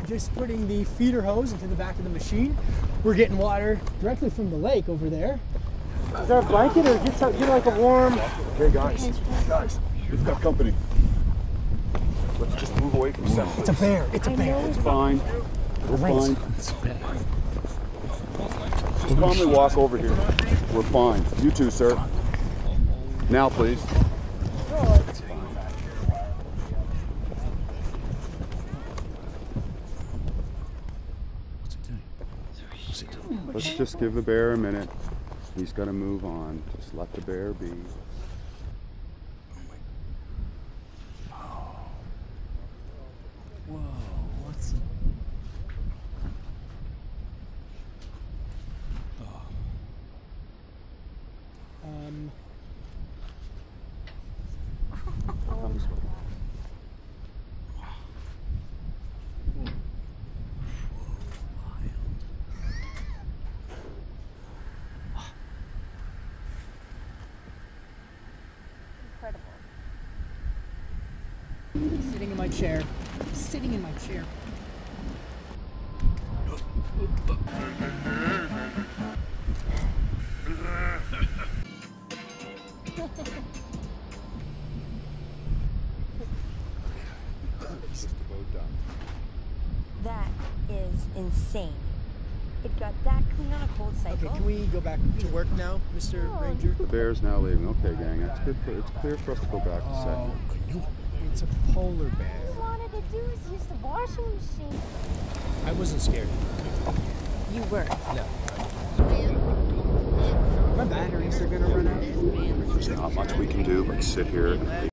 Just putting the feeder hose into the back of the machine. We're getting water directly from the lake over there. Is there a blanket or get like a warm? Okay, guys, we've got company. Let's just move away from center. It's a bear. It's a bear. It's fine. We're fine. Just calmly walk over here. We're fine. You too, sir. Now, please. Let's just give the bear a minute. He's got to move on. Just let the bear be. Whoa, what's... Oh. Sitting in my chair. Sitting in my chair. That is insane. It got that clean on a cold cycle. Okay, can we go back to work now, Mr. Ranger? The bear's now leaving. Okay, gang, that's good. It's clear for us to go back to set. It's a polar bear. All I wanted to do is use the washing machine. I wasn't scared. You were. No. My batteries are gonna run out. There's not much we can do but sit here and